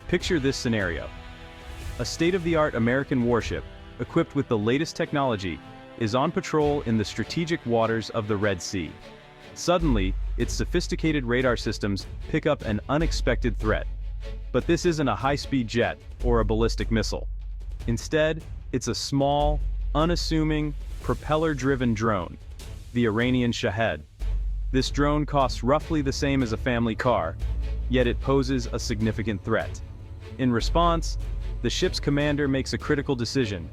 Picture this scenario. A state-of-the-art American warship, equipped with the latest technology, is on patrol in the strategic waters of the Red Sea. Suddenly, its sophisticated radar systems pick up an unexpected threat. But this isn't a high-speed jet or a ballistic missile. Instead, it's a small, unassuming, propeller-driven drone, the Iranian Shahed. This drone costs roughly the same as a family car, yet it poses a significant threat. In response, the ship's commander makes a critical decision.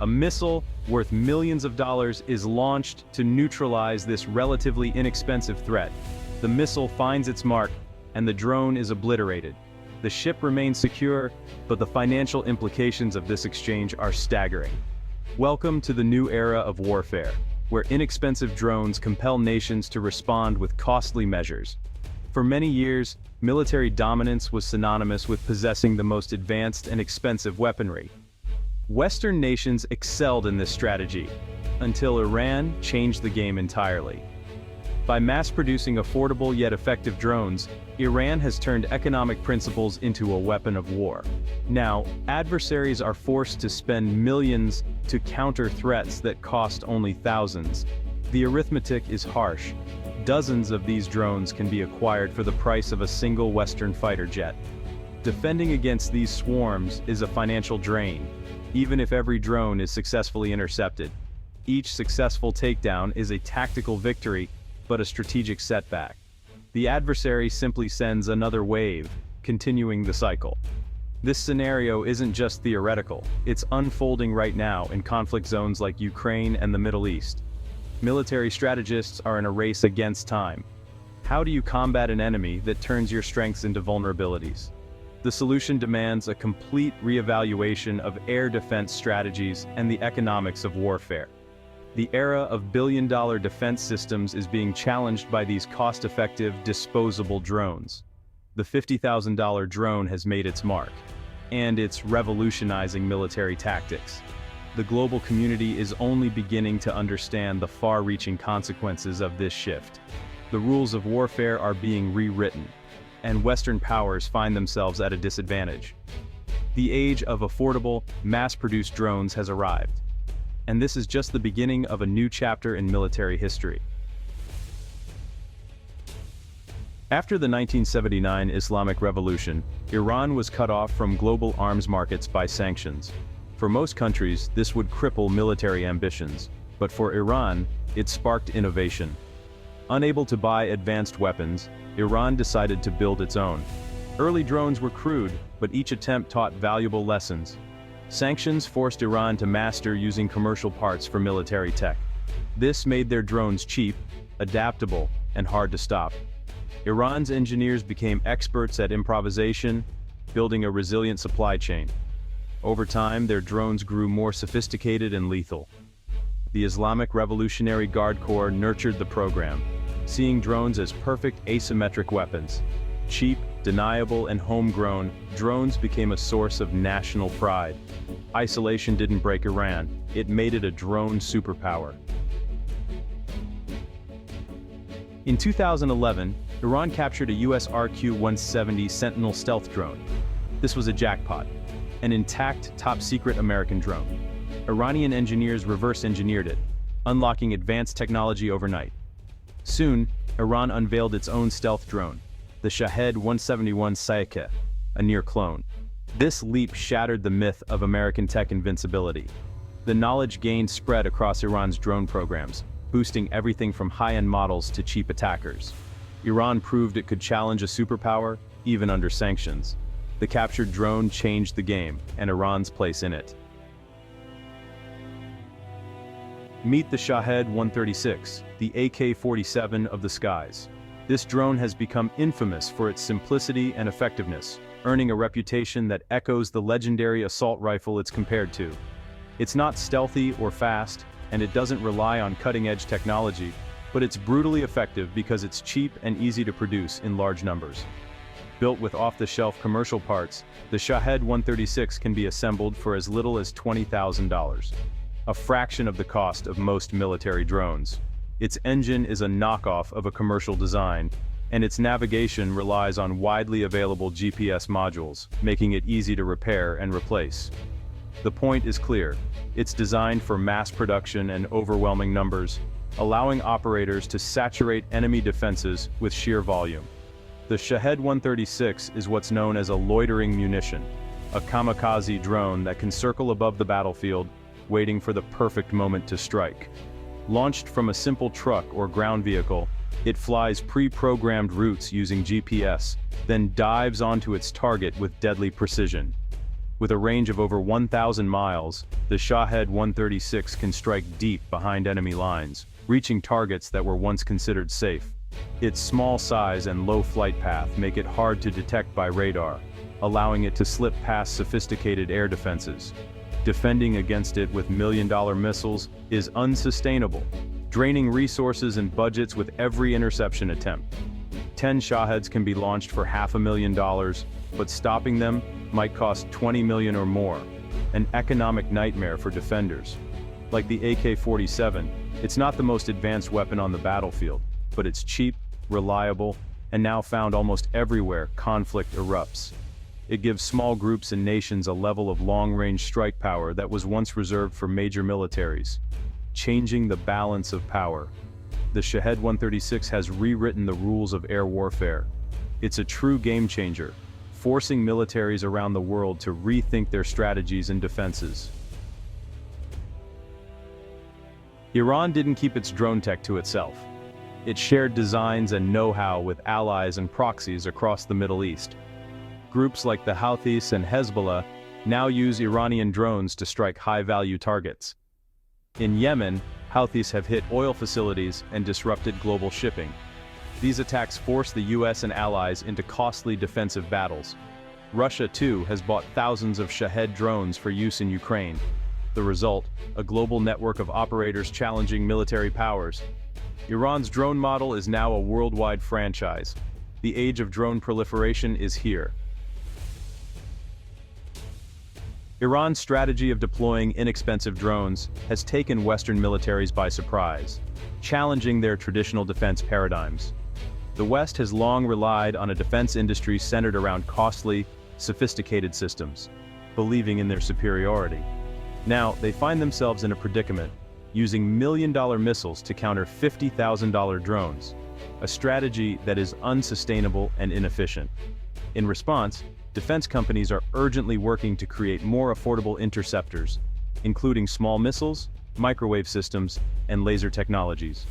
A missile worth millions of dollars is launched to neutralize this relatively inexpensive threat. The missile finds its mark, and the drone is obliterated. The ship remains secure, but the financial implications of this exchange are staggering. Welcome to the new era of warfare, where inexpensive drones compel nations to respond with costly measures. For many years, military dominance was synonymous with possessing the most advanced and expensive weaponry. Western nations excelled in this strategy, until Iran changed the game entirely. By mass-producing affordable yet effective drones, Iran has turned economic principles into a weapon of war. Now, adversaries are forced to spend millions to counter threats that cost only thousands. The arithmetic is harsh. Dozens of these drones can be acquired for the price of a single Western fighter jet. Defending against these swarms is a financial drain, even if every drone is successfully intercepted. Each successful takedown is a tactical victory, but a strategic setback. The adversary simply sends another wave, continuing the cycle. This scenario isn't just theoretical, it's unfolding right now in conflict zones like Ukraine and the Middle East. Military strategists are in a race against time. How do you combat an enemy that turns your strengths into vulnerabilities? The solution demands a complete reevaluation of air defense strategies and the economics of warfare. The era of billion-dollar defense systems is being challenged by these cost-effective, disposable drones. The $50,000 drone has made its mark, and it's revolutionizing military tactics. The global community is only beginning to understand the far-reaching consequences of this shift. The rules of warfare are being rewritten, and Western powers find themselves at a disadvantage. The age of affordable, mass-produced drones has arrived. And this is just the beginning of a new chapter in military history. After the 1979 Islamic Revolution, Iran was cut off from global arms markets by sanctions. For most countries, this would cripple military ambitions, but for Iran, it sparked innovation. Unable to buy advanced weapons, Iran decided to build its own. Early drones were crude, but each attempt taught valuable lessons. Sanctions forced Iran to master using commercial parts for military tech. This made their drones cheap, adaptable, and hard to stop. Iran's engineers became experts at improvisation, building a resilient supply chain. Over time, their drones grew more sophisticated and lethal. The Islamic Revolutionary Guard Corps nurtured the program, seeing drones as perfect asymmetric weapons. Cheap, deniable, and homegrown, drones became a source of national pride. Isolation didn't break Iran, it made it a drone superpower. In 2011, Iran captured a US RQ-170 Sentinel stealth drone. This was a jackpot, an intact, top-secret American drone. Iranian engineers reverse-engineered it, unlocking advanced technology overnight. Soon, Iran unveiled its own stealth drone, the Shahed 171 Sanctions, a near clone. This leap shattered the myth of American tech invincibility. The knowledge gained spread across Iran's drone programs, boosting everything from high-end models to cheap attackers. Iran proved it could challenge a superpower, even under sanctions. The captured drone changed the game, and Iran's place in it. Meet the Shahed 136, the AK-47 of the skies. This drone has become infamous for its simplicity and effectiveness, earning a reputation that echoes the legendary assault rifle it's compared to. It's not stealthy or fast, and it doesn't rely on cutting-edge technology, but it's brutally effective because it's cheap and easy to produce in large numbers. Built with off-the-shelf commercial parts, the Shahed 136 can be assembled for as little as $20,000, a fraction of the cost of most military drones. Its engine is a knockoff of a commercial design, and its navigation relies on widely available GPS modules, making it easy to repair and replace. The point is clear. It's designed for mass production and overwhelming numbers, allowing operators to saturate enemy defenses with sheer volume. The Shahed 136 is what's known as a loitering munition, a kamikaze drone that can circle above the battlefield, waiting for the perfect moment to strike. Launched from a simple truck or ground vehicle, it flies pre-programmed routes using GPS, then dives onto its target with deadly precision. With a range of over 1,000 miles, the Shahed 136 can strike deep behind enemy lines, reaching targets that were once considered safe. Its small size and low flight path make it hard to detect by radar, allowing it to slip past sophisticated air defenses. Defending against it with million-dollar missiles is unsustainable, draining resources and budgets with every interception attempt. 10 Shaheds can be launched for $500,000, but stopping them might cost $20 million or more, an economic nightmare for defenders. Like the AK-47, it's not the most advanced weapon on the battlefield, but it's cheap, reliable, and now found almost everywhere conflict erupts. It gives small groups and nations a level of long-range strike power that was once reserved for major militaries, changing the balance of power. The Shahed 136 has rewritten the rules of air warfare. It's a true game-changer, forcing militaries around the world to rethink their strategies and defenses. Iran didn't keep its drone tech to itself. It shared designs and know-how with allies and proxies across the Middle East. Groups like the Houthis and Hezbollah now use Iranian drones to strike high-value targets. In Yemen, Houthis have hit oil facilities and disrupted global shipping. These attacks force the US and allies into costly defensive battles. Russia, too, has bought thousands of Shahed drones for use in Ukraine. The result, a global network of operators challenging military powers. Iran's drone model is now a worldwide franchise. The age of drone proliferation is here. Iran's strategy of deploying inexpensive drones has taken Western militaries by surprise, challenging their traditional defense paradigms. The West has long relied on a defense industry centered around costly, sophisticated systems, believing in their superiority. Now, they find themselves in a predicament, using million-dollar missiles to counter $50,000 drones, a strategy that is unsustainable and inefficient. In response, defense companies are urgently working to create more affordable interceptors, including small missiles, microwave systems, and laser technologies.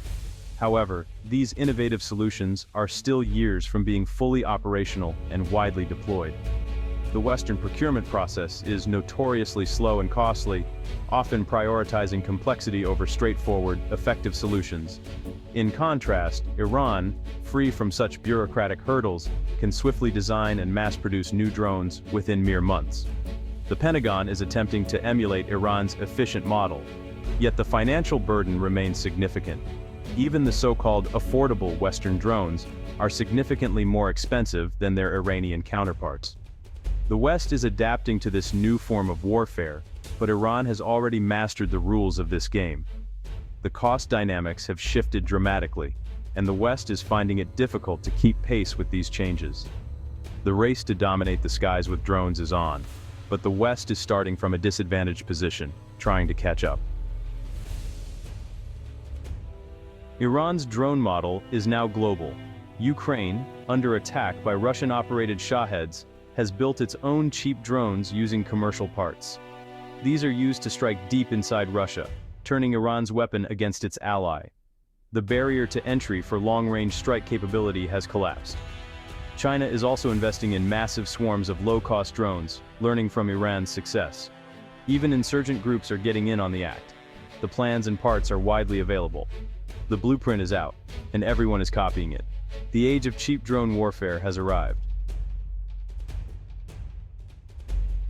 However, these innovative solutions are still years from being fully operational and widely deployed. The Western procurement process is notoriously slow and costly, often prioritizing complexity over straightforward, effective solutions. In contrast, Iran, free from such bureaucratic hurdles, can swiftly design and mass-produce new drones within mere months. The Pentagon is attempting to emulate Iran's efficient model, yet the financial burden remains significant. Even the so-called affordable Western drones are significantly more expensive than their Iranian counterparts. The West is adapting to this new form of warfare, but Iran has already mastered the rules of this game. The cost dynamics have shifted dramatically, and the West is finding it difficult to keep pace with these changes. The race to dominate the skies with drones is on, but the West is starting from a disadvantaged position, trying to catch up. Iran's drone model is now global. Ukraine, under attack by Russian-operated Shaheds, has built its own cheap drones using commercial parts. These are used to strike deep inside Russia, turning Iran's weapon against its ally. The barrier to entry for long-range strike capability has collapsed. China is also investing in massive swarms of low-cost drones, learning from Iran's success. Even insurgent groups are getting in on the act. The plans and parts are widely available. The blueprint is out, and everyone is copying it. The age of cheap drone warfare has arrived.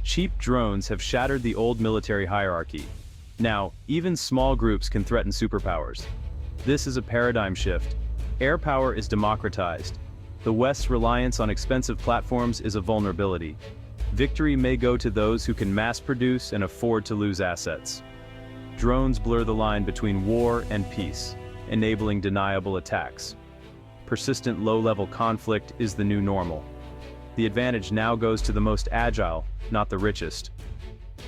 Cheap drones have shattered the old military hierarchy. Now, even small groups can threaten superpowers. This is a paradigm shift. Air power is democratized. The West's reliance on expensive platforms is a vulnerability. Victory may go to those who can mass-produce and afford to lose assets. Drones blur the line between war and peace, enabling deniable attacks. persistent low-level conflict is the new normal. The advantage now goes to the most agile, not the richest.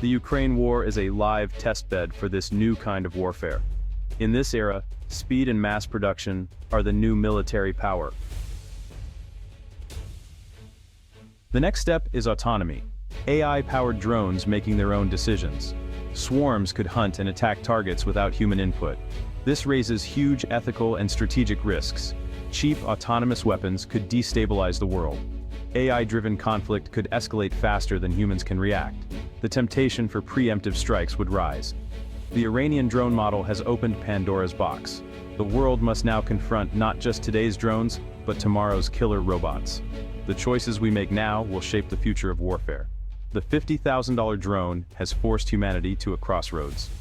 The Ukraine war is a live testbed for this new kind of warfare. In this era, speed and mass production are the new military power. The next step is autonomy. AI-powered drones making their own decisions. Swarms could hunt and attack targets without human input. This raises huge ethical and strategic risks. Cheap autonomous weapons could destabilize the world. AI-driven conflict could escalate faster than humans can react. The temptation for preemptive strikes would rise. The Iranian drone model has opened Pandora's box. The world must now confront not just today's drones, but tomorrow's killer robots. The choices we make now will shape the future of warfare. The $50,000 drone has forced humanity to a crossroads.